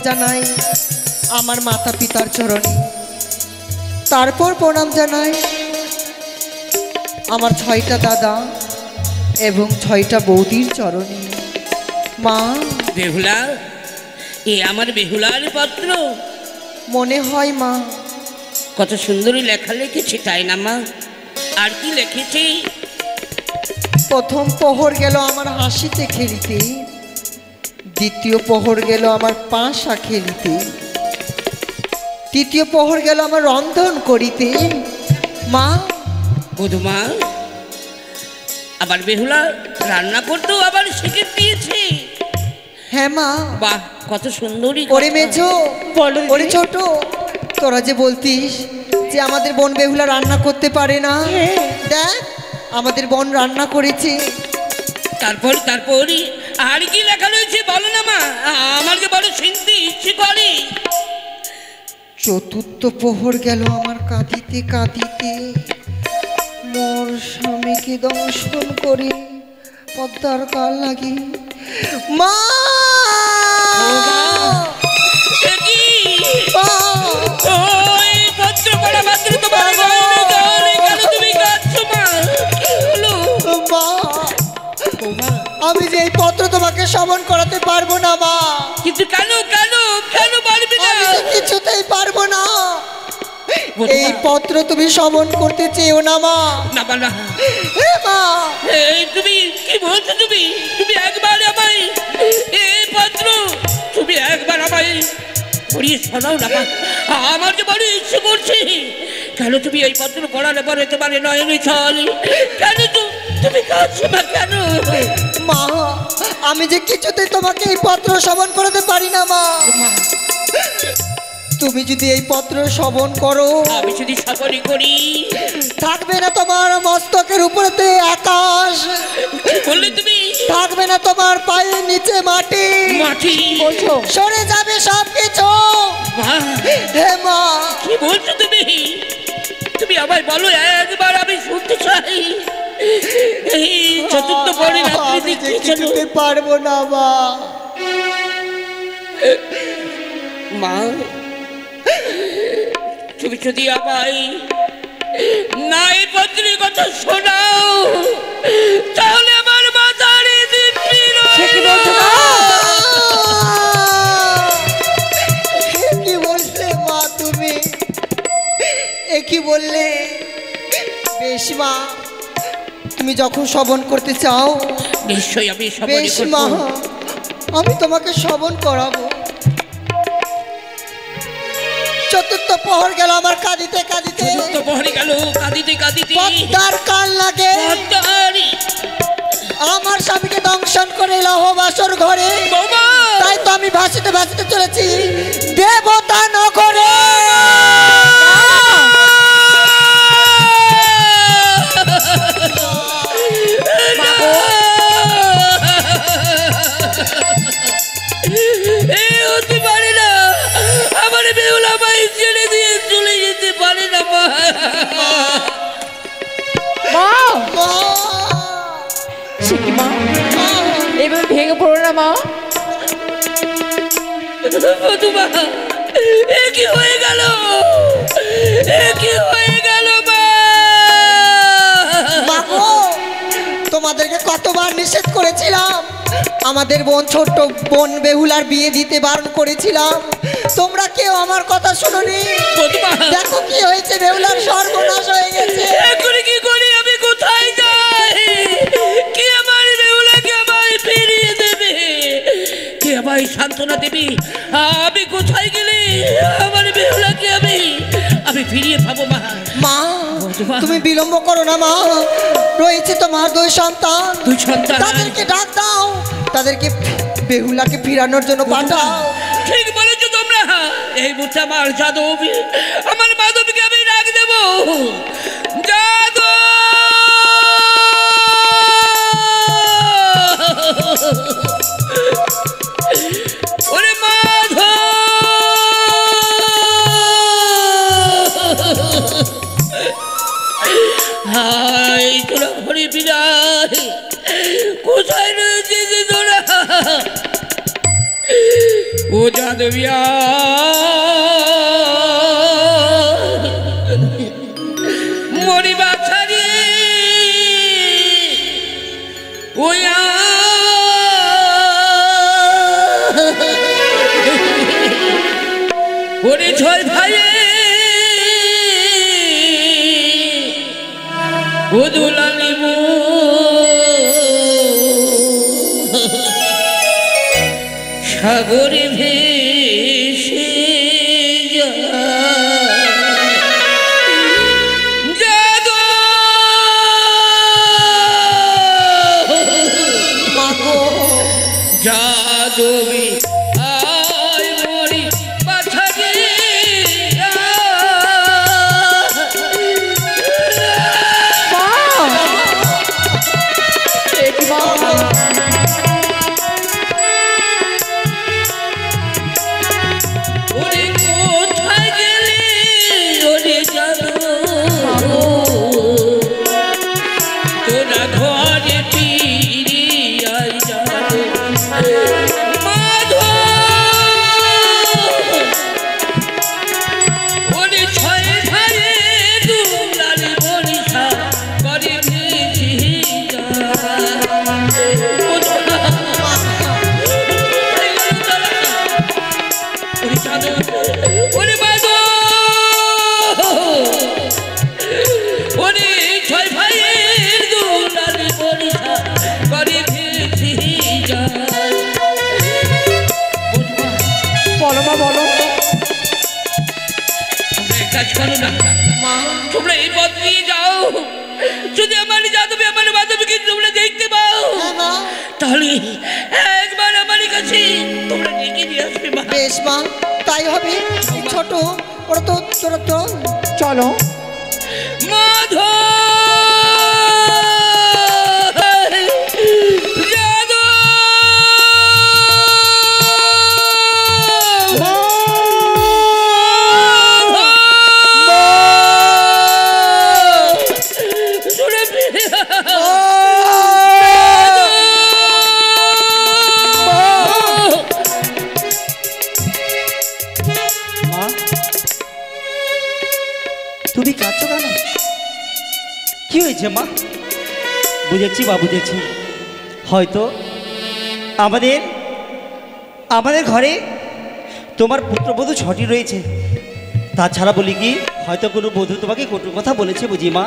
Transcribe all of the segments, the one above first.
জানাই আমার মাতা পিতার চরণে, তারপর প্রণাম জানাই আমার 6টা দাদা এবং 6টা বৌদির চরণে। মা, বেহুলা, এ আমার বেহুলার পত্র? মনে হয় মা। কত সুন্দরী লেখা লিখেছি, তাই না মা? আর কি লিখেছি? প্রথম প্রহর গেল আমার হাসিতে খেলিতে, দ্বিতীয় প্রহর গেল আমার পাশা খেলিতে, তৃতীয় প্রহর গেল আমার রন্ধন করিতে। মা, বধুমা, আবার বেহুলা রান্না করতেও আবার শিখে দিয়েছে। হ্যাঁ মা। বাহ, কত সুন্দরী। ওরে মেঝো, ওরে ছোট, তোরা যে বলতিস যে আমাদের বোন বেহুলা রান্না করতে পারে না, দেখ আমাদের বোন রান্না করেছে। তারপরই আর কি লেখা রয়েছে বলো না মা, আমার যে বড় শুনতে ইচ্ছে করে। চতুর্থ প্রহর গেল আমার কাঁদিতে কাঁদিতে, মোর স্বামীকে দংশন করে পদ্মার কাল লাগি। মা, আমি যে এই পত্র তোমাকে শ্রবণ করাতে পারবো না মা। কিন্তু কেন কেন কেন পারবি না? কিছুতেই পারবো না। এই পত্র তুমি শ্রবণ করতে চেয়েও না মা। না না মা, তুমি কি বলছো? তুমি একবার আমায় এই পত্র তুমি একবার আমায় পড়িয়ে শোনাও না মা, আমার যে বড় ইচ্ছে করছে। কেন তুমি এই পত্র পড়ালে পরে তোমার নয়নে ছল? কেন তুমি কাঁদছো না কেন? মা, আমি যে কিছুতেই তোমাকে এই পত্র শ্রবণ করাতে পারি না মা। তুমি যদি এই পত্র শ্রবণ করো, আমি যদি শ্রবণই করি, থাকবে না তোমার মস্তকের উপরেতে আকাশ, বললে তুমি থাকবে না তোমার পায়ের নিচে মাটি, মাটি সরে যাবে সব কিছু। হে মা, কি বলছো তুমি? তুমি আমায় বলো একবার, আমি শুনতে চাই। এই চতুর্থ পরে রাত্রি কিছুতে পারবো না মা। মা, তুমি যদি আমায় না এই পত্রের কথা শোনাও, তাহলে আমার মাথার কি বললে মা? তুমি কি বললে? বেশ মা, তুমি যখন শ্রবণ করতে চাও, নিশ্চয়ই আমি বেশ মা, আমি তোমাকে শ্রবণ করাবো। চতুর্থ প্রহর গেল আমার কাঁদিতে কাঁদিতে, চতুর্থ প্রহর গেল কাঁদিতে কাঁদিতে, পদ্মার কাল লাগে। আমার স্বামীকে দংশন করে লহ বাসর ঘরে, তাই তো আমি ভাসিতে ভাসিতে চলেছি দেবতা নগরে। এভাবে ভেঙে পড়ো না মা। কি হয়ে গেল? কি হয়ে গেল তোমাদেরকে কতবার নিষেধ করেছিলাম, আমাদের বোন ছোট্ট বোন বেহুলার বিয়ে দিতে বারণ করেছিলাম, তোমরা কেউ আমার কথা শুনোনি। দেখো কি হয়েছে, বেহুলার সর্বনাশ হয়ে গেছে। কি করি আমি? কোথায় যাই? কি আমার বেহুলাকে আমায় ফিরিয়ে দেবে? কে আমায় সান্ত্বনা দেবে? আমি কোথায় গেলে আমার বেহুলাকে আমি ফিরিয়ে পাবো? মা, মা তুমি বিলম্ব করো না মা, রয়েছে তোমার দুই সন্তান, তাদেরকে ডাক দাও, তাদেরকে বেহুলাকে ফিরানোর জন্য পাঠাও। ঠিক বলেছো তোমরা। এই মুহূর্তে আমার যাদব, আমার মাধবকে আমি ডাক দেবো। যাদব, ওরে মাধব, হাই তোরা ঘরে বিরাট, কোথায় রয়েছে যে তোরা? ও যাদব, দেবিয়া মরি বাছারি ওয়া ওরে ছয় ভাই ও দুলালিব সাগরে ভেসে যাদবী আয় মরি পাঠাগে ওরে কোথায় গেলি ওরে জানো তোরা ঘরে ফিরিয়া যাও মাধব ওরে ছয় ভাইয়ে দুলাল বরিশা করে ভেসে ওরে মাধব ওরে ছয় ভাইয়ের দুলাল বরিশা করে ভেসে বলো মা বলো। তোমরা এক কাজ করো না তোমরা এই পথ দিয়ে যাও যদি আমার যাদবী আমার মাধবীকে তোমরা দেখতে পাও তাহলে একবার আমার কাছে তোমরা ডেকে নিয়ে আসবে মা। বেশ মা তাই হবে। ছোট ওরা তো তোরা তো চলো। মাধব তুমি কাঁদছো কেন? কি হয়েছে মা? বুঝেছি বা বুঝেছি হয়তো আমাদের ঘরে তোমার পুত্রবধূ 6টি রয়েছে। তাছাড়া বলি কি হয়তো কোনো বধূ তোমাকে কটু কথা বলেছে বুঝি মা।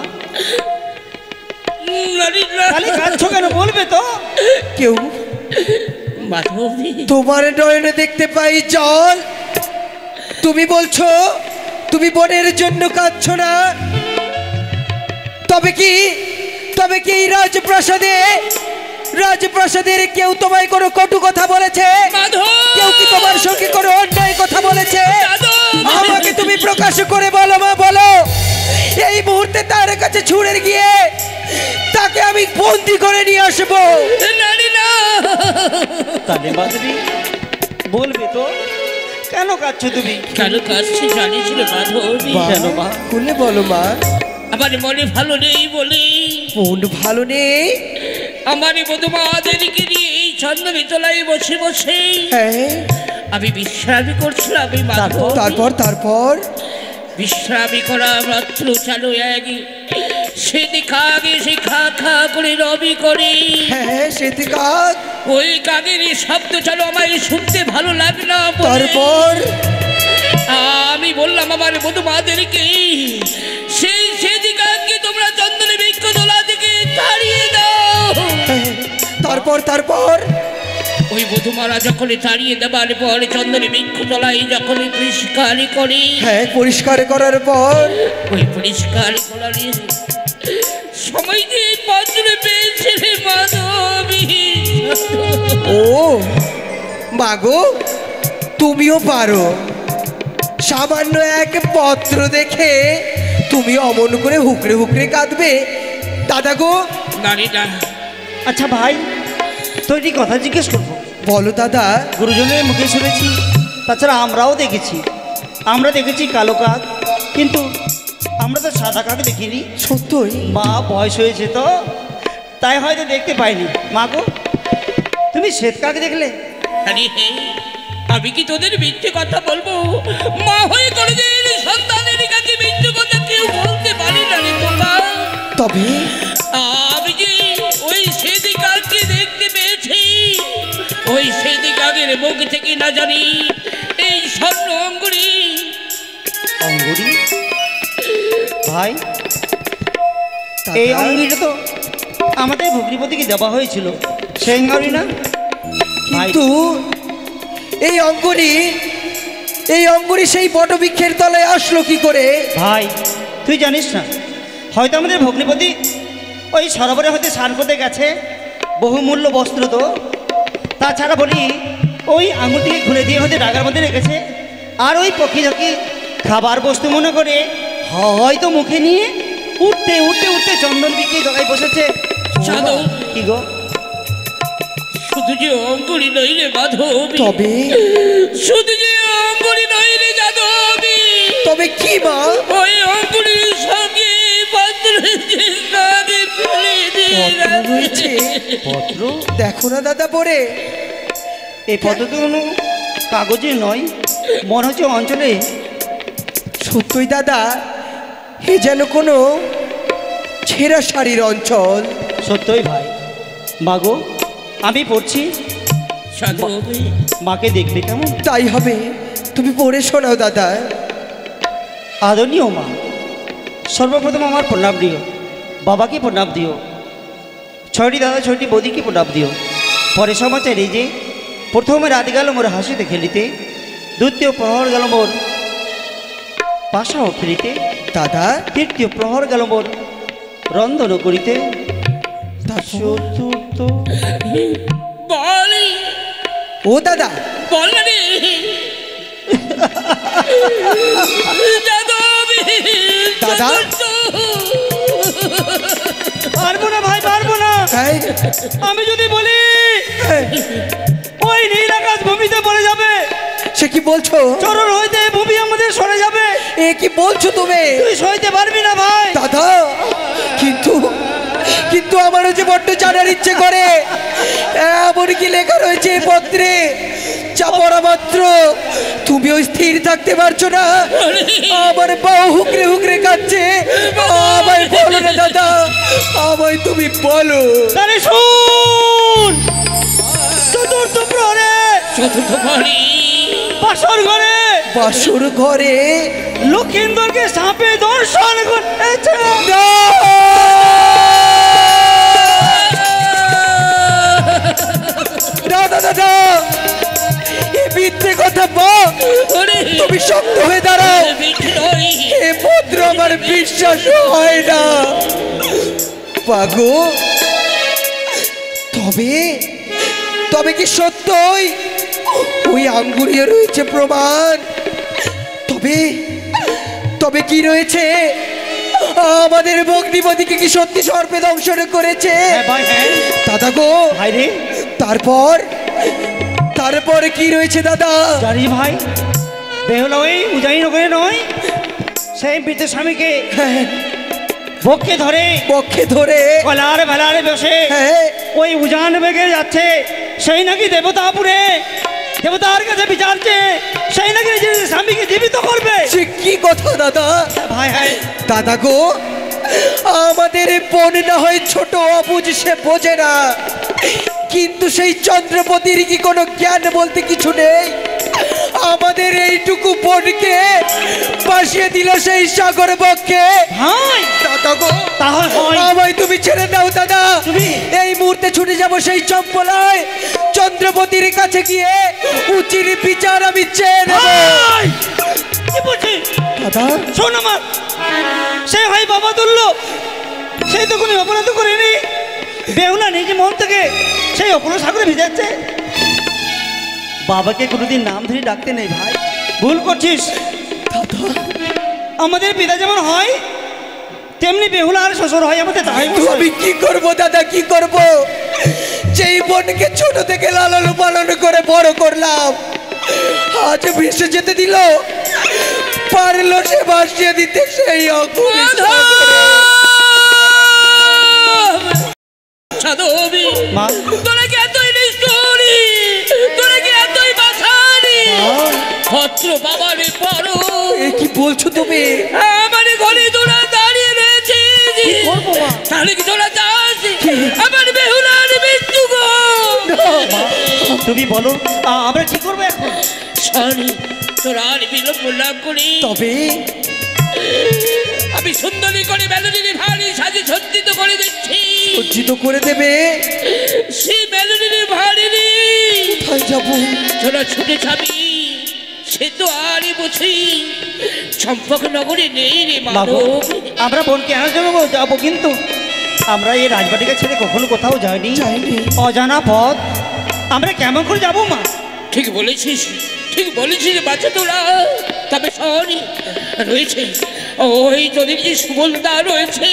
তাহলে কাঁদছো কেন বলবে তো? কেউ মাধবী তোমার নয়নে দেখতে পাই জল। তুমি বলছো তুমি বোনের জন্য কাঁদছো না? তবে কি এই রাজপ্রাসাদের কেউ তোমায় কোনো কটু কথা বলেছে? কেউ কি তোমার সঙ্গে কোনো অন্যায় কথা বলেছে? আমাকে তুমি প্রকাশ করে বলো মা, বলো। এই মুহূর্তে তার কাছে ছুড়ে গিয়ে তাকে আমি বন্দি করে নিয়ে আসবো। তাহলে মাধবী বলবে তো কেন কাঁদছো তুমি? কেন কাঁদছি জানিস রে মাধবী? কেন মা? খুলে বলো মা। আমার মনে ভালো নেই বলে। মন ভালো নেই? আমার বধূমাদেরকে নিয়ে এই চন্দনে তলায় বসে বসে হ্যাঁ আমি বিশ্রামী করছিলাম। তারপর বিশ্রামী করা মাত্র চালু এক সেদিকে আগে সে খা খা করে রবি করে। হ্যাঁ সেদিকে কাক। ওই কাকের শব্দ চালু আমায় শুনতে ভালো লাগে না। তারপর আমি বললাম আমার বধূমাদেরকে সেদিকে তোমরা চন্দনে বৃক্ষ তোলা থেকে তাড়িয়ে দাও। তারপর ওই বধূমারা যখন তাড়িয়ে দেবার পর চন্দনে বৃক্ষ তলায় যখন পরিষ্কার করে, হ্যাঁ পরিষ্কার করার পর ওই পরিষ্কার করার সময় যে পত্র পেয়েছে রে মাধবী। ও মাগো তুমিও পারো। সামান্য এক পত্র দেখে তুমি অমন করে হুকরে হুকরে কাঁদবে? দাদা গো নারী না। আচ্ছা ভাই তো এটি কথা জিজ্ঞেস করবো। বলো দাদা। গুরুজনের মুখে শুনেছি, তাছাড়া আমরাও দেখেছি, আমরা দেখেছি কালো কাক, কিন্তু আমরা তো সাদা কাক দেখিনি। সত্যই? মা বয়স হয়েছে তো তাই হয়তো দেখতে পাইনি। মা গো তুমি শ্বেত কাক দেখলে? আমি কি তোদের মিথ্যে কথা বলবো? মা হয়ে কোনোদিন সন্তানের কাছে মিথ্যে কথা কেউ বলতে পারে না রে তোমরা। তবে আমি যে ওই সেদিকারকে দেখতে পেয়েছি, ওই সেদিকারের মুখ থেকে না জানি এই স্বর্ণ অঙ্গুরি। অঙ্গুরি ভাই, এই অঙ্গুরিটা তো আমাদের ভগ্নিপতিকে দেওয়া হয়েছিল, সেই অঙ্গুরি না? কিন্তু এই অঙ্গুরি সেই বটবৃক্ষের তলায় আসলো কি করে? ভাই তুই জানিস না, হয়তো আমাদের ভগ্নিপতি ওই সরোবরে হয়তো স্নান করতে গেছে, বহুমূল্য বস্ত্র তো। তাছাড়া বলি ওই আঙুরটিকে খুলে দিয়ে হয়তো ডাগার মধ্যে রেখেছে, আর ওই পক্ষী ঝকি খাবার বস্তু মনে করে হয়তো মুখে নিয়ে উঠতে উঠতে উঠতে চন্দন বিক্রি দোকায় বসেছে। সাধু, কি গো? শুধু যে অঙ্গুরি নই রে মাধবী, তবে শুধু যে অঙ্গুরি নই রে যাদবী, তবে কি মা? ওই অঙ্গুরির সঙ্গে পত্র যে নদী ফেলে দিয়ে পত্র রয়েছে? পত্র দেখো না দাদা পড়ে। এই পত্র তো কোনো কাগজে নয়, মনে হচ্ছে অঞ্চলে। সত্যই দাদা, এ যেন কোনো ছেঁড়া শাড়ির অঞ্চল। সত্যই ভাই। মাগো আমি পড়ছি, সাধু, মাকে দেখবে কেমন? তাই হবে, তুমি পড়ে শোনাও দাদা। আদরণীয় মা, সর্বপ্রথম আমার প্রণাম দিও, বাবাকে প্রণাম দিও, ছয়টি দাদা ছয়টি বৌদিকে প্রণাম দিও। পরে সমাচার এই যে প্রথমে রাত গেল মোর হাসিতে খেলিতে, দ্বিতীয় প্রহর গেল মোর পাশাও খেলিতে, দাদা তৃতীয় প্রহর গেল মোর রন্ধন করিতে, চতুর্থ বলি ও দাদা বল না রে যাদবী, দাদা? পারবো না ভাই, পারবো না। হ্যাঁ, আমি যদি বলি হ্যাঁ, ওই নীল আকাশ ভূমিতে পড়ে যাবে, সে কি বলছো? চরণ হইতে ভূমি আমাদের সরে যাবে, এ কি বলছো তুমি? তুই সইতে পারবি না ভাই। দাদা কিন্তু কিন্তু আমারও যে বড্ড জানার ইচ্ছে করে, এমন কি লেখা রয়েছে এই পত্রে, যা পড়া মাত্র তুমি ওই স্থির থাকতে পারছো না? আমার বাউ হুকরে হুকরে কাচ্ছে। আমায় বলো না দাদা, আমায় তুমি বলো। তাহলে শুন, চতুর্থ প্রহরে চতুর্থ বাড়ি বাসর ঘরে বাসর ঘরে লক্ষিন্দরকে সাপে দর্শন করেছে। না! দাদা দাদা, এ মিথ্যে কথা বল, তুমি শক্ত হয়ে দাঁড়াও। এ পত্র আমার বিশ্বাস হয় না পাগো। তবে তবে কি সত্যই ওই আঙ্গুরিয়ে রয়েছে প্রমাণ? তবে তবে কি রয়েছে? আমাদের ভগ্নিপতিকে কি সত্যি সর্পে দংশন করেছে? হ্যাঁ ভাই, হ্যাঁ দাদা গো, ভাই রে, তারপরে কি রয়েছে দাদা? জানি ভাই, বেহুলা ওই উজাই নগরে নয়, সেই বৃদ্ধ স্বামীকে বক্ষে ধরে কলার বেলারে বসে হ্যাঁ, ওই উজান বেগে যাচ্ছে, সেই নাকি দেবতাপুরে দেবতার কাছে বিচারছে, সেই নাকি নিজের স্বামীকে জীবিত করবে। সে কি কথা দাদা? ভাই হ্যাঁ দাদা গো, আমাদের বোন না হয় ছোট অবুঝ, সে বোঝে না, কিন্তু সেই চন্দ্রপতির কি কোনো জ্ঞান বলতে কিছু নেই? আমাদের এইটুকু বোনকে বাসিয়ে দিল সেই সাগর বক্ষে। ভাই দাদা গো, তাহলে হয় আমায় তুমি ছেড়ে দাও দাদা। তুমি- এই মুহূর্তে ছুটে যাব সেই চম্পলায়, চন্দ্রপতির কাছে গিয়ে উচির বিচার আমি চেয়ে নেব। ভাই, কি বলছিস দাদা শোন আমার, সে ভাই বাবা তুল্য, সেই তো কোনো অপরাধ করেনি, বেহুলা নিজে মন থেকে সেই অপরাধ সাগরে ভিজাচ্ছে। বাবাকে কোনোদিন নাম ধরে ডাকতে নেই ভাই, ভুল করছিস। দাদা আমাদের পিতা যেমন হয় তেমনি বেহুলা আর শ্বশুর হয় আমাদের, তাই তো আমি কি করব দাদা, কি করব? যেই বোনকে ছোট থেকে লালন পালন করে বড় করলাম, আজ ভেসে যেতে দিল, পারলো সে ভাসিয়ে দিতে সেই অকুলি সাগরে। সাধবী, মা তোরা কি এতই নিষ্ঠুরি, তোরা কি এতই বাছারি? ভদ্র বাবার পরো এ কি বলছো তুমি? আমার ঘরে তোরা দাঁড়িয়ে রয়েছে, তাহলে কি তোরা চাস আমার বেহুলার মৃত্যু গো? তুমি বলো আমরা কি করবো এখন? সরি, তোরা আর বিলম্ব না করি তবে আমি সুন্দরী করে মেলোডির ভারী সাজে সজ্জিত করে দিচ্ছি। সজ্জিত করে দেবে? সেই মেলোডির ভারী কোথায় যাবো? তোরা ছুটে যাবি, সে তো আরে বুঝি চম্পক নগরে নেই রে বাবু মাধব। আমরা বোনকে আনা যাবো যাবো, কিন্তু আমরা এই রাজবাটিকে ছেড়ে কখনো কোথাও যাইনি। অজানা পথ আমরা কেমন করে যাবো মা? ঠিক বলেছিস, ঠিক বলেছিস বাচ্চা তোরা। তবে সরি রয়েছে ওই তোদের যে সুবলদা রয়েছে,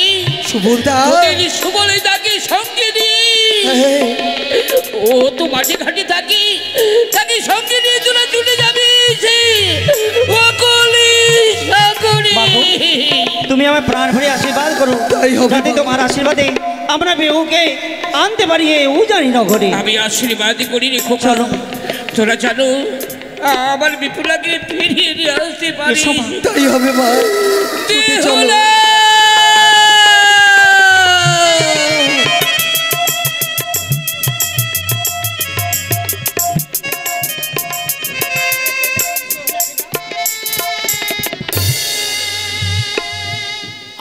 সুবলদা? তোদের সুবলদাকে সঙ্গে নিয়ে ও তো মাঠে ঘাটে থাকে, তাকে সঙ্গে নিয়ে তোরা চলে যাবি। তুমি আমার প্রাণ ভরে আশীর্বাদ করো, যাতে তোমার আশীর্বাদে আমরা বেহুকে আনতে পারি উজানি নগরে। আমি আশীর্বাদ করি রে খোকা। চলো তোরা জানো আমার বিপুলাকে ফিরিয়ে নিয়ে আসতে পারি। তাই হবে মা, চলো।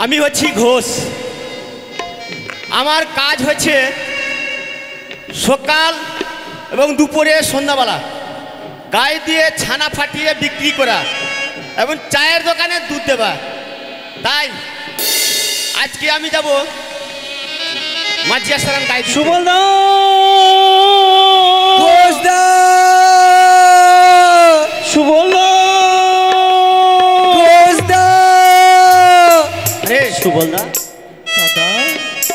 আমি হচ্ছি ঘোষ। আমার কাজ হচ্ছে সকাল এবং দুপুরে সন্ধ্যাবেলা গায়ে দিয়ে ছানা ফাটিয়ে বিক্রি করা এবং চায়ের দোকানে দুধ দেওয়া। তাই আজকে আমি যাব মাঝিয়া সারান গায়ে। সুবলদা, ঘোষদা, সুবলদা, ঘোষদা। আরে সুবলদা, দাদা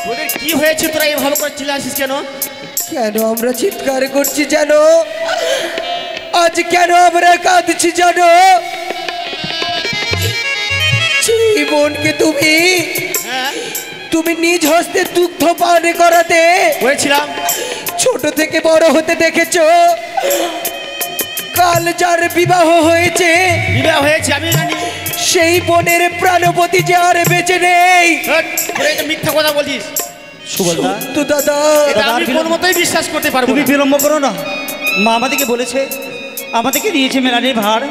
তোদের কি হয়েছে? তোরা এভাবে করে চিল্লা আসিস কেন? কেন আমরা চিৎকার করছি জানো? আজ কেন আমরা কাঁদছি জানো? সেই বোনকে হ্যাঁ তুমি নিজ হস্তে দুগ্ধ পান করাতে বলেছিলাম। ছোট থেকে বড় হতে দেখেছো। কাল যার বিবাহ হয়েছে, বিবাহ হয়েছে আমি জানি। সেই বোনের প্রাণপতি যে আর বেঁচে নেই। মিথ্যা কথা বলছিস সুবলদা। তো দাদা এটা আমি কোন মতেই বিশ্বাস করতে পারবো তুমি না। বিলম্ব করো না, মা আমাদেরকে বলেছে, আমাদেরকে দিয়েছে মেলানির ভার।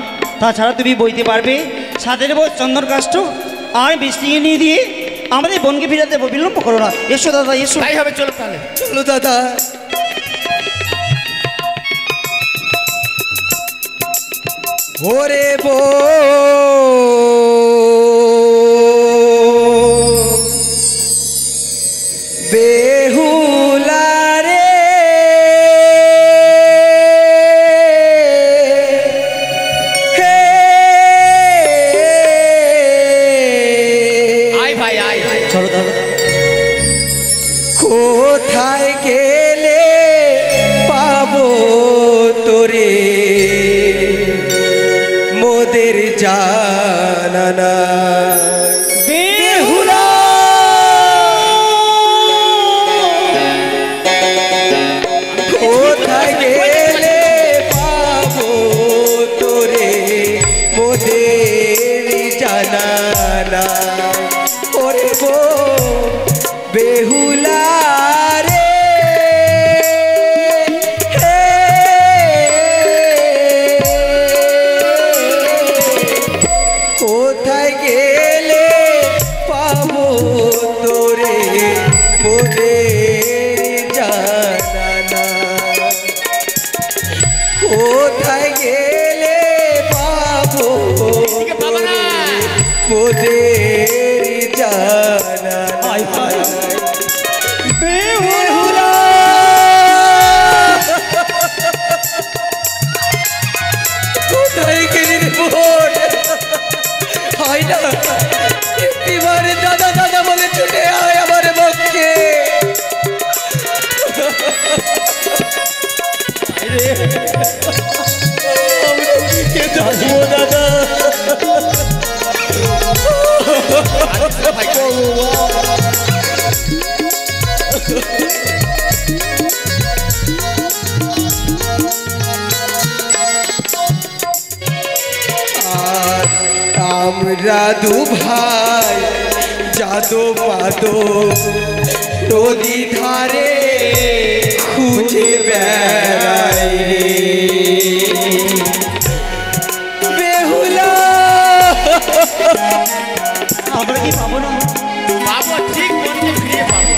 তাছাড়া তুমি বইতে পারবে, সাথে দেবো চন্দন কাষ্ঠ আর বৃষ্টিকে নিয়ে দিয়ে আমাদের বোনকে ফিরে দেবো। বিলম্ব করো না, এসো দাদা এসো। তাই হবে, চলো তাহলে। চলো দাদা। ওরে বো বেহুলা রে, হে আয় ভাই আয়। চলো দাদা। কোথায় গেলে পাবো তোরে মোদের জানানা? বেহুলা কোথায় গেলে পাবো তোরে মোদের জানানা? ওরে বো বেহুলা রে, হে কোথায় গেলে পাবো তোরে মোদের জানানা? কোথায় গেলে পাবো তোরে মোদের জানানা? বেহুলা কোথায় গেলি রে বোন? হয় না এবারে দাদা দাদা বলে ছুটে আয় আমার পক্ষে। দাদা আমরা দু ভাই যাদো পাদো নদী ধারে খুঁজে বেড়াই রে বেহুলা। আমরা কি পাবো না? পাবো, ঠিক বলতে ফিরে পাবো।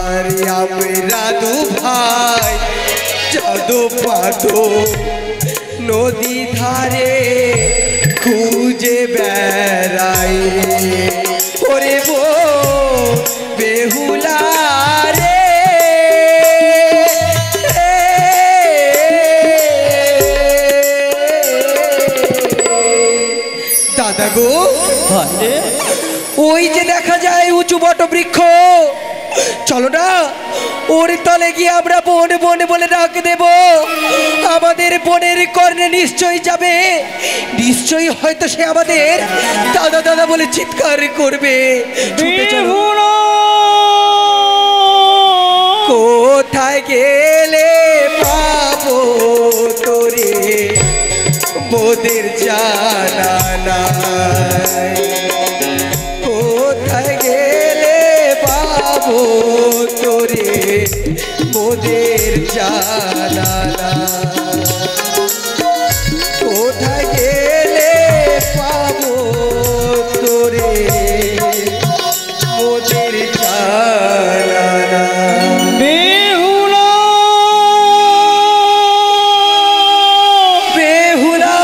আর আমরা দু ভাই যাদো পাদো নদী ধারে খুঁজে বেড়াই রে ওরে বো বেহুলা রে। দাদা গো, ওই যে দেখা যায় উঁচু বট বৃক্ষ, চলো না ওর তলে গিয়ে আমরা বন বন বলে ডাক দেব। আমাদের বনের কর্ণে নিশ্চয়ই যাবে, নিশ্চয়ই হয়তো সে আমাদের দাদা দাদা বলে চিৎকার করবে। ছুটে চলো। কোথায় গেলে পাবো তোরে মোদের জানা নাই, কোথায় গেলে পাবো তোরে মোদের জানা নাই, কোথায় গেলে পাবো তোরে মোদের জানা নাই। বেহুলা বেহুলা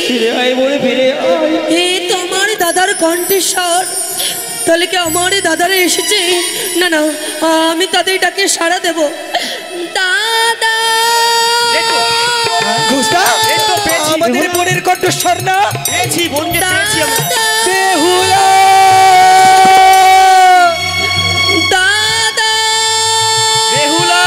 ফিরে আয় বলে ফিরে আয়। এই তো আমার দাদার কণ্ঠস্বর। তাহলে কি আমার দাদারা এসেছে? না না, আমি তাদের ডাকে সাড়া দেব। দাদা ঘোষদা, আমাদের বোনের কণ্ঠস্বর না? পেয়েছি, বোনকে পেয়েছি আমরা। বেহুলা দাদা বেহুলা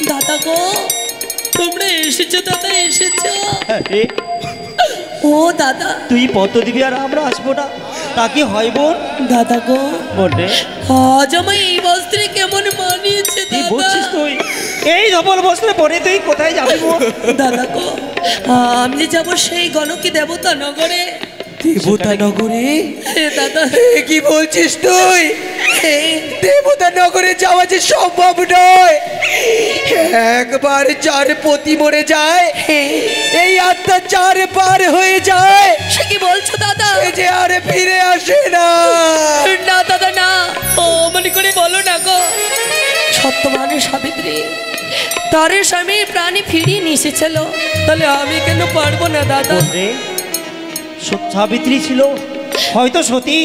দাদা গো, তোমরা এসেছো দাদা, এসেছো। রে, ও দাদা, তুই পত দিবি আর আমরা আসবো না, তা কি হয় বোন? দাদা গো, বোন রে, আজ আমায় এই বস্ত্রে কেমন মানিয়েছে কি দাদা। বলছিস তুই? এই ধবল বস্ত্রে পরে তুই কোথায় যাবি বোন? দাদা গো, আমি যে যাবো সেই গণকি দেবতা নগরে। দেবতা নগরে? হে দাদা, এ কি বলছিস তুই? দেবতা নগরে যাওয়া যে সম্ভব নয়। একবার যার পতি মরে যায়, এই আত্মা চারবার হয়ে যায়। সে কি বলছো দাদা? সে যে আর ফিরে আসে না। না দাদা না, ও মনে করে বলো না গো। সত্যবান সাবিত্রী তার স্বামী প্রাণী ফিরিয়ে নিয়ে এসেছিল, তাহলে আমি কেন পারবো না দাদা? বোন রে, সাবিত্রী ছিল হয়তো সতী,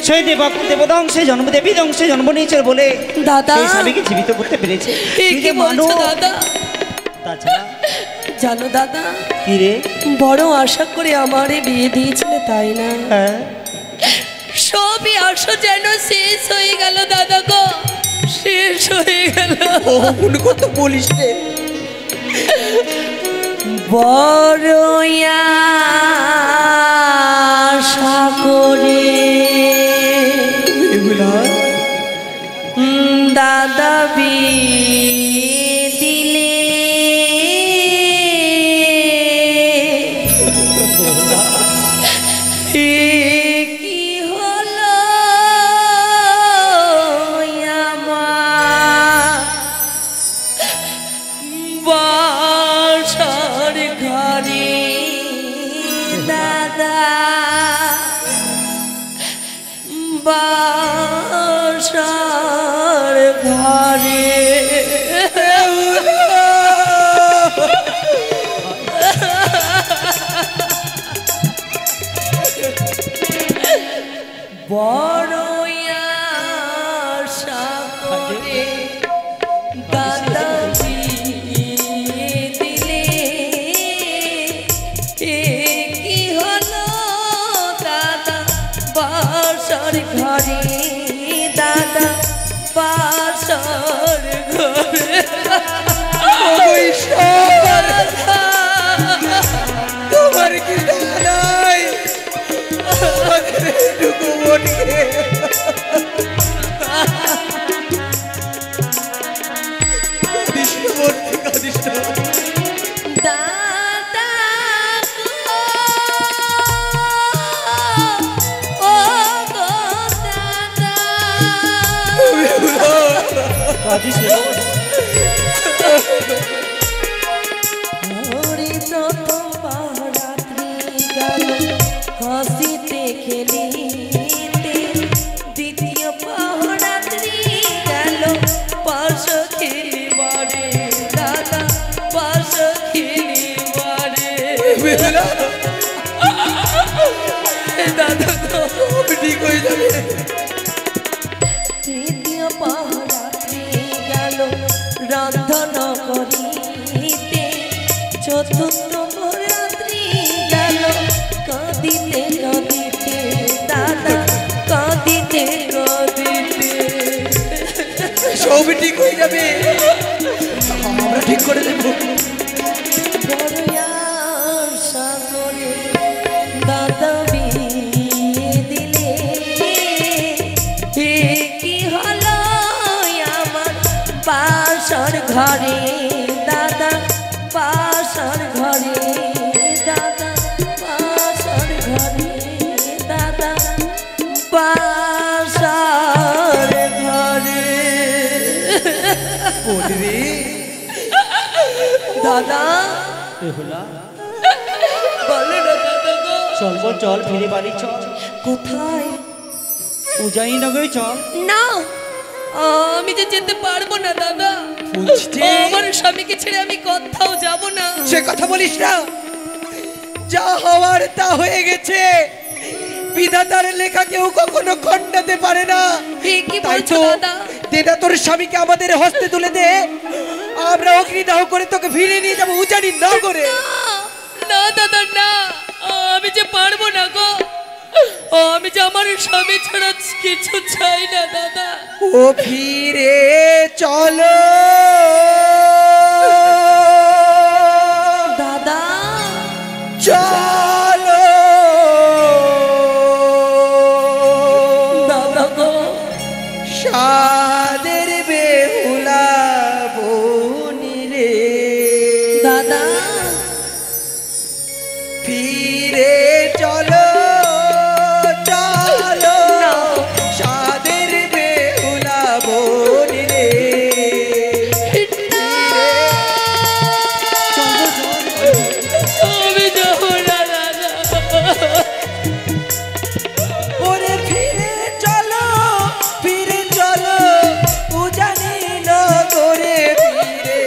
সেই দেবতাংশে জন্ম দেবী অংশে জন্ম নিয়েছে বলে দাদা, সেই স্বামীকে জীবিত করতে পেরেছে। এ তুই কি যে মানো, বলছো দাদা? তাছাড়া জানো দাদা, কি রে? বড় আশা করে আমারে বিয়ে দিয়েছিলে তাই না? হ্যাঁ, সবই আশা যেন শেষ হয়ে গেল দাদা গো, শেষ হয়ে গেল। ভুল কথা বলিস রে। বড় আশা করে বেহুলা, দাদা বিয়ে দিলে, কি হলো আমার বাসার ঘরে দাদা, বাসার ঘরে। বড় আশা করে দাদা বিয়ে দিলে, এ কি হলো দাদা বাসার ঘরে, দাদা বাসার ঘরে। ও ঈশ্বর, দাদা কাঁদিস রে বোন। ওরে প্রথম রাত্রি গেল হাসিতে খেলিতে, দ্বিতীয় রাত্রি গেল পাশ খেলিবারে দাদা, পাশ খেলিবারে দাদা ঠিক হয়ে যাবে। তৃতীয় রাত্রি গেল রান্ধন করিতে, চতুর্থ রাত্রি গেল কাঁদিতে কাঁদিতে দাদা, কাঁদিতে কাঁদিতে। সবই ঠিক হয়ে যাবে, আমরা ঠিক করে দেবো। সাগরে দাদা বিয়ে দিলে, কি হলো আমার পাশর ঘরে দাদা, পাশর ঘরে দাদা, পাশর ঘরে দাদা, পাশর ঘরে দাদা। বেহুলা বলো না দাদা গো। চল বোন চল, ফিরে বাড়ি চল। কোথায়? উজানি নগরে চল। না, আমি যে যেতে পারবো না দাদা। আমার স্বামীকে ছেড়ে আমি কোথাও যাব না। সে কথা বলিস না, যা হওয়ার তা হয়ে গেছে। বিধাতার লেখা কেউ কখনো খণ্ডাতে পারে না। কি বলছো দাদা? দেনা তোর স্বামীকে আমাদের হস্তে তুলে দে, আমরা অগ্নিদাহ করে তোকে ফিরে নিয়ে যাবো উজানি নগরে। না দাদা না, আমি যে পারবো না গো। আমি যে আমার স্বামী ছাড়া কিছু চাই না দাদা। ও ফিরে চলো দাদা, চলো দাদা গো। সাদের বেহুলা বনি রে দাদা, ফিরে চলো চলো, সাদের বেহুলা বনি রে। আমি যাব না দাদা। ওরে ফিরে চলো, ফিরে চলো উজানি নগরে ফিরে।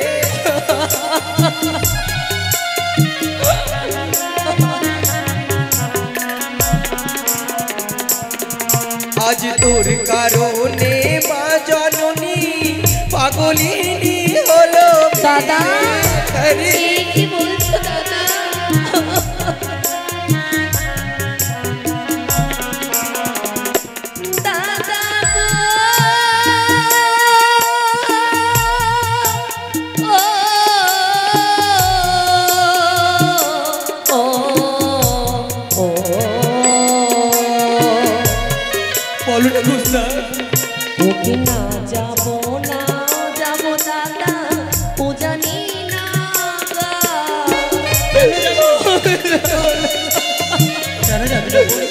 আজ তোর কারণে মা জননী পাগলিনী হলো দাদা। কি বলছো দাদা? দাদা গো, ও ও বলো না গুস্তা। ওকে না যাবো না যাবো দাদা উজানি না। কেন যাবি না বোন?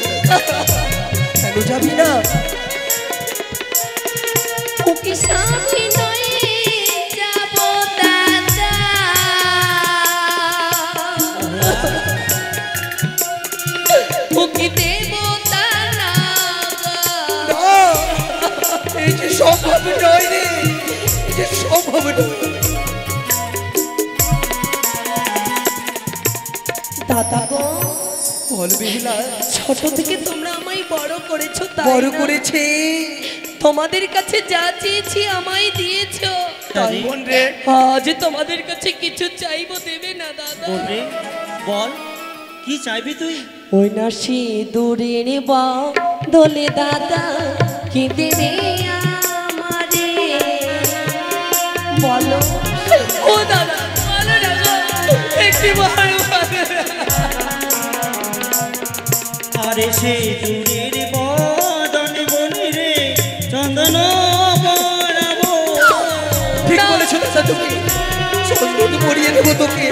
কেন যাবি না? ওকে সাথে নয় যাবো দাদা, ওকে দেবো দাদা। এই যে সম্ভব নয় রে, এই যে সম্ভব নয় দাদা গো। বল বেহুলা, ছোট থেকে তোমরা আমায় বড় করেছো, বড় করেছে। তোমাদের কাছে যা চেয়েছি আমায় দিয়েছো। বোন রে, আজ তোমাদের কাছে কিছু চাইবো, দেবে না দাদা? বোন রে বল, কি চাইবি তুই? ওই না সিঁদুরের বদলে দাদা কি দেবে আমারে, বলো। ও দাদা বলো না গো, একটি বার বলো। আরে সে দূরের বদন বলি রে চন্দন পরাবো। ঠিক বলেছো দাদা, তুমি চন্দন পরিয়ে দেবো তোকে।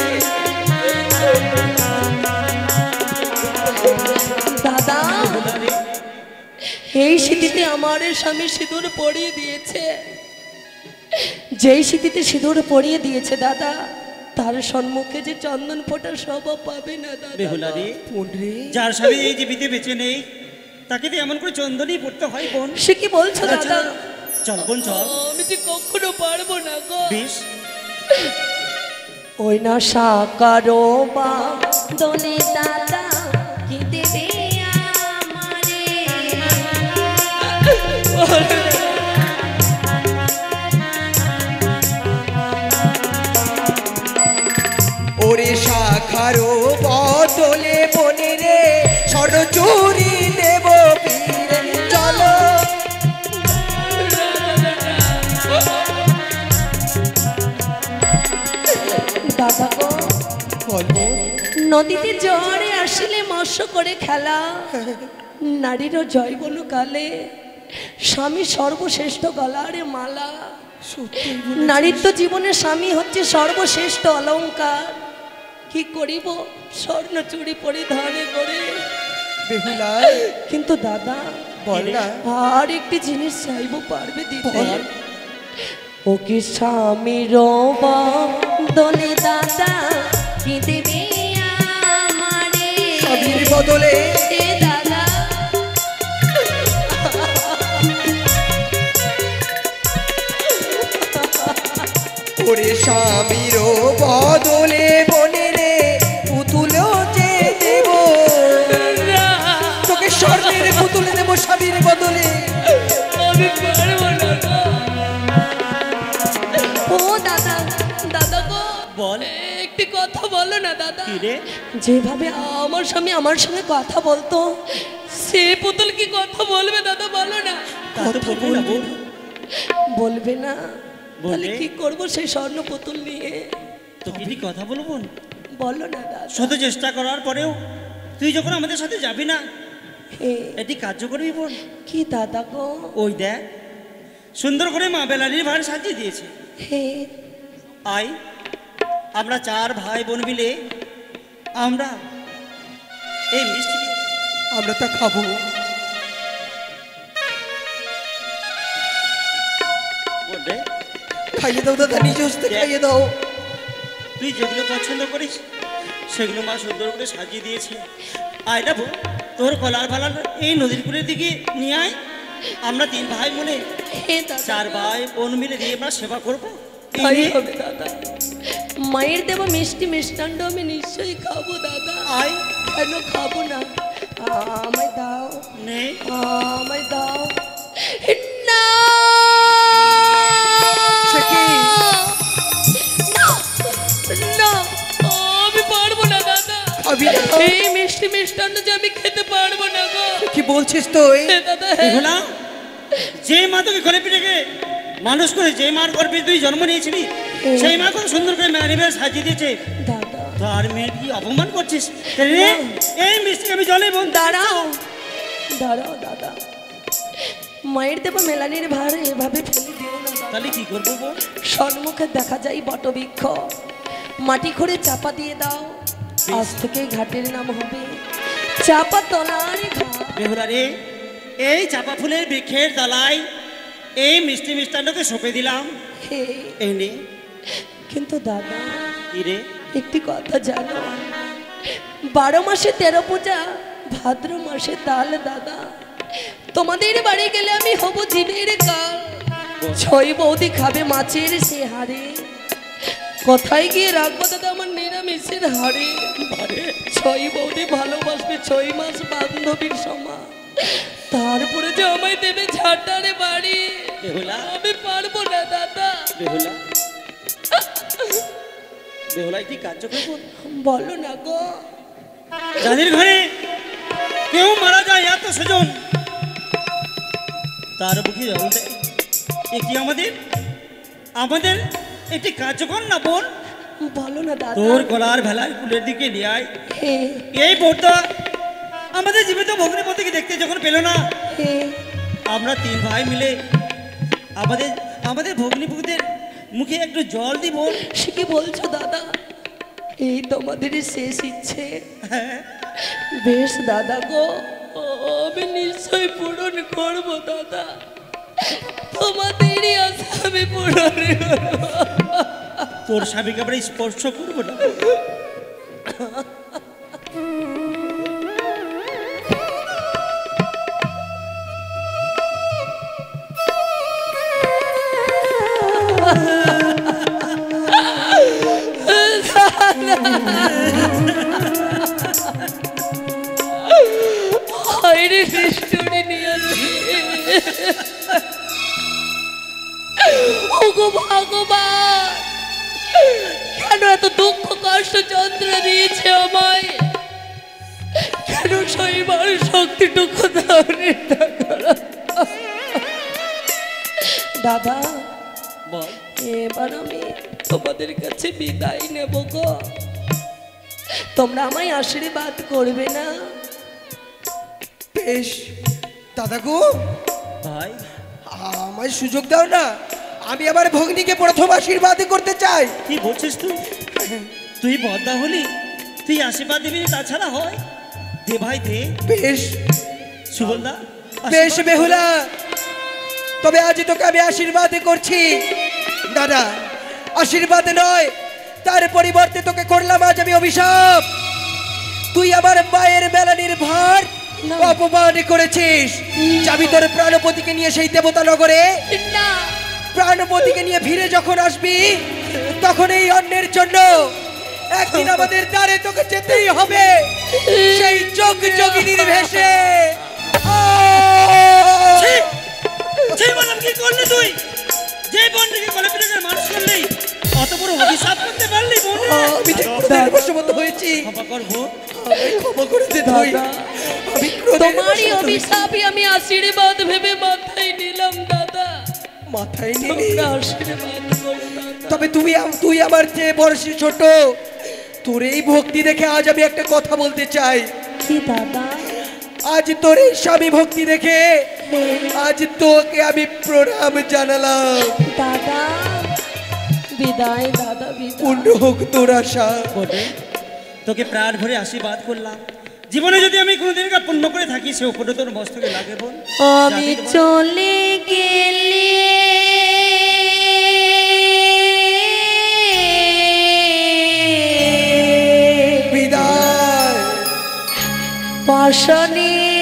দাদা এই শীতিতে আমার স্বামী সিঁদুর পরিয়ে দিয়েছে, যেই স্মৃতিতে সিঁদুর পরিয়ে দিয়েছে দাদা, তার সম্মুখে যে চন্দন ফোঁটা সভা পাবে না দাদা। বেহুলা রে, বোন রে, যার স্বামী এই জীবিতে বেঁচে নেই তাকে তো এমন করে চন্দনই পড়তে হয় বোন। সে কি বলছো দাদা? চল বোন চল। আমি যে কখনো পারবো না গো। বেশ, ওই না সাকারো বা দোলে দাদা কি দেবে আমারে। ওরে শাখারো বদলে বনে রে স্বর্ণ চুরি দেব পীরে চলো। দাদা গো, বলবো নদীতে জ্বরে আসিলে মৎস্য করে খেলা, নারীরও জয়বন কালে স্বামী সর্বশ্রেষ্ঠ গলারে মালা। নারীর তো জীবনে স্বামী হচ্ছে সর্বশ্রেষ্ঠ অলংকার। কি করিব স্বর্ণ চুরি পরিধানে করে। বেহুলা কিন্তু দাদা বল না। আর একটি জিনিস চাইবো, পারবে দিতে? বল। ও কি স্বামীর দলে দাদা কি দেবে আমারে। স্বামীর বদলে এ দাদা, ওরে স্বামীর বদলে বনে রে পুতুলও যে দেব। তোকে স্বর্ণের পুতুলে দেব স্বামীর বদলে। আমি পারবো না গো। ও দাদা, দাদা গো, বল। একটি কথা বলো না দাদা। কি রে? যেভাবে আমার স্বামী আমার সঙ্গে কথা বলতো, সে পুতুল কি কথা বলবে দাদা? বলো না। তা তো বলবো না বোন। বলবে না? বলে? তাহলে কি করবো সেই স্বর্ণ পুতুল নিয়ে? তোকে কি কথা বলবো বোন? বলো না দাদা। শত চেষ্টা করার পরেও তুই যখন আমাদের সাথে যাবি না, হে, এটি কার্য করবি বোন? কি দাদা গো? ওই দেখ, সুন্দর করে মা বেলানির ভার সাজিয়ে দিয়েছে। হে, আয়, আমরা চার ভাই বোন মিলে আমরা এই মিষ্টি আমরা তা খাবো। বোন রে, খাইয়ে দাও দাদা, নিজ হস্তে খাইয়ে দাও। তুই যেগুলো পছন্দ করিস সেগুলো মা সুন্দর করে সাজিয়ে দিয়েছে। আয় না বোন, তোর কলার ভালার এই নদীর কূলের দিকে নিয়ে আয়। আমরা তিন ভাই মিলে, হে দাদা। চার ভাই বোন মিলে দিয়ে আমরা সেবা করবো। এই তাই নে, হবে দাদা। মায়ের দেব মিষ্টি মিষ্টান্ন আমি নিশ্চয়ই খাবো দাদা। আয়, কেন খাবো না? আমায় দাও, নে। আমায় দাও না। সে কি? না, না, আমি পারবো না দাদা। খাবি না? এই মিষ্টি মিষ্টান্ন যে আমি খেতে পারবো না গো। কি বলছিস তুই? হে দাদা, হে। বেহুলা, যে মা তোকে ঘরে পিঠেকে মানুষ করে, যে মার গর্ভে তুই জন্ম নিয়েছিলি, সেই মা খুব সুন্দর করে ম্যানিভেল সাজিয়ে দিয়েছে। দাদা তার মেয়ের কি অপমান করছিস? রে, এই মিষ্টি আমি জলে বোন। দাঁড়াও, দাঁড়াও দাদা। মায়ের দেব মেলানির ভার এভাবে ফেলে দিও না দাদা। তাহলে কি করবো বোন? সম্মুখে দেখা যায় বটবৃক্ষ, মাটি করে চাপা দিয়ে দাও। আজ থেকে ঘাটের নাম হবে চাপা তলার ঘাট। বেহুলা রে, এই চাপা ফুলের বৃক্ষের তলায় এই মিষ্টি মিষ্টান্নকে সঁপে দিলাম। হে, এই নে। কিন্তু দাদা কি রে? একটি কথা জানো, 12 মাসে 13 পূজা, ভাদ্র মাসে তাল দাদা। তোমাদের বাড়ি গেলে আমি হব জীবের কাল। 6 বৌদি খাবে মাছের সে হাড়ে। কোথায় গিয়ে রাখবো দাদা আমার নিরামিষের হাড়ে? 6 বৌদি ভালোবাসবে 6 মাস বান্ধবীর সমান। তারপরে যে আমায় দেবে ঝাঁটারে বাড়ি। বেহুলা, আমি পারবো না দাদা। বেহুলা, বেহুলা একটি কার্য করবো। বলো না গো। যাদের ঘরে কেউ মারা যায় এত সুজন, তার বুকে জল দেয়। এটি আমাদের একটি কার্যকর না বোন? বলো না দাদা। তোর গলার ভেলার কুলের দিকে নিয়ে আয়। হে, এই বোনটা আমাদের জীবিত ভগ্নিপতিকে দেখতে যখন পেল না, হে, আমরা তিন ভাই মিলে আমাদের ভগ্নিপতিদের মুখে একটু জল দিব। সে কি বলছো দাদা? এই তোমাদের শেষ ইচ্ছে? হ্যাঁ, বেশ দাদা গো, আমি নিশ্চয় পূরণ করবো দাদা। তোমাদেরই আশা আমি পূরণ করব। তোর স্বামীকে আমরা স্পর্শ করবো না। হায়রে নিষ্ঠুরে নিয়তি। ওগো ভগবান, কেন এত দুঃখ কষ্ট যন্ত্রণা দিয়েছে আমায়? কেন সইবার শক্তিটুকু দাওনি? দাদা বল। এবার আমি তোমাদের কাছে বিদায় নেব গো। তোমরা আমায় আশীর্বাদ করবে না? বেশ দাদা গো, ভাই আমায় সুযোগ দাও না, আমি আমার ভগ্নীকে প্রথম আশীর্বাদ করতে চাই। কি বলছিস তুই? তুই বদ্দা হলি, তুই আশীর্বাদ দিবি, তাছাড়া হয়? দে ভাই দে। বেশ সুবলদা, বেশ বেহুলা, তবে আজ তোকে আমি আশীর্বাদ করছি। দাদা, আশীর্বাদ নয়, তার পরিবর্তে তোকে করলাম আজ আমি অভিশাপ। তুই আমার মায়ের মেলানির ভার অপমান করেছিস। যাবি তোর প্রাণপতিকে নিয়ে সেই দেবতা নগরে। না, প্রাণপতিকে নিয়ে ফিরে যখন আসবি, তখন এই অন্যের জন্য একদিন আমাদের দ্বারে তোকে যেতেই হবে, সেই যোগ যোগিনীর ভেসে। কি করলি তুই? যে বোনটিকে কলে পিঠে মানুষ করলি, অত বড় অভিশাপ করতে পারলি? আমি ক্রোধের বশবর্ত হয়েছি, ক্ষমা করবো। আমায় ক্ষমা করে দে তুই। আমি ক্রোধের তোমারই বশবর্ত হয়েছি। অভিশাপই আমি আশীর্বাদ ভেবে মাথায় নিলাম দাদা। মাথায় নিলি? তোমরা আশীর্বাদ করো দাদা। তবে তুই আমার চেয়ে বয়সী ছোট, তোর এই ভক্তি দেখে আজ আমি একটা কথা বলতে চাই। কি দাদা? আজ তোর এই স্বামী ভক্তি দেখে আজ তোকে আমি প্রণাম জানালাম। দাদা বিদায়, দাদা বিদায়। পূর্ণ হোক তোর আশা। বটে, তোকে প্রাণ ভরে আশীর্বাদ করলাম। জীবনে যদি আমি কোনোদিন পুণ্য করে থাকি, সে উপরে তোর মস্তকে লাগে বোন। আমি চলে গেলে বিদায়। পাষাণের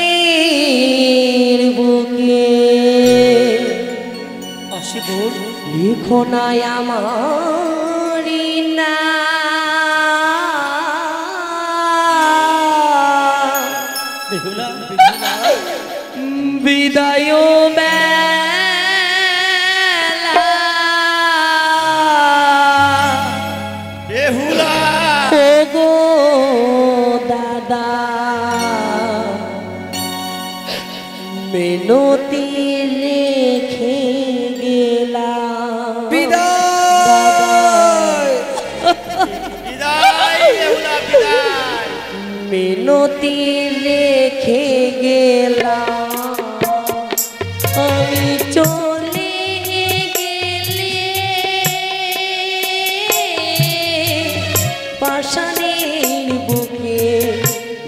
বুকে আসি বোন। লিখো নাই আমার বেহুলা, বিদায় বেলা বেহুলা, ওগো দাদা, মিনতি রেখে গেলাম। বিদায়। বিদায় বেহুলা, বিদায়। মিনতি রেখে গেলাম। আমি চলে গেলে পাষাণের বুকে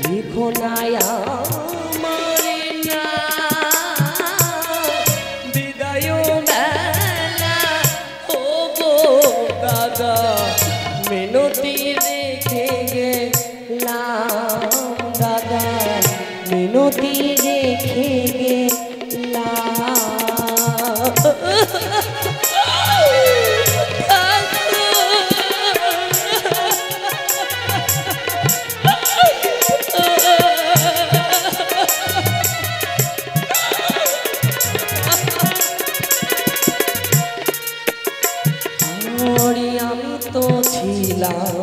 লিখো নাই আমার নাম। বিদায় বেলা ওগো দাদা, মিনতি রেখে গেলাম। দাদা মিনতি রেখে গেলাম। আমি তো ছিলাম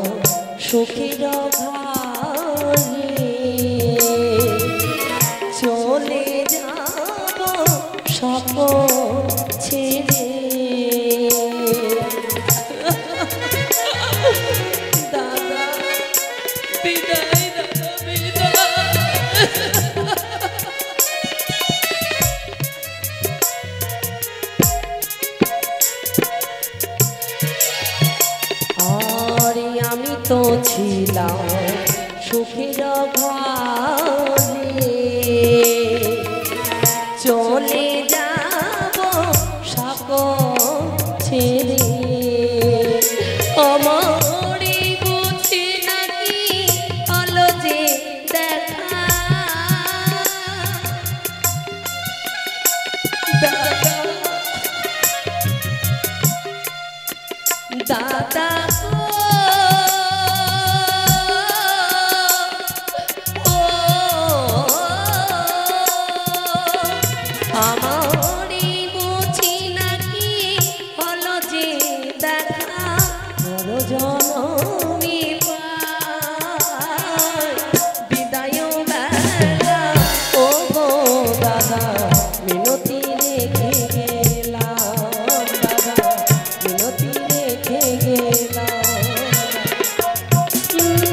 সুখের ঘরে, চলে যাব সকল ছেড়ে। দাদা বিদায়, দাদা বিদায়। আরে আমি তো ছিলাম সুখের ঘরে, চলে যাব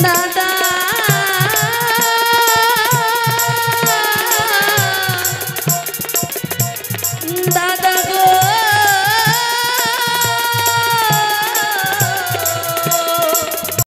দাদা দাদা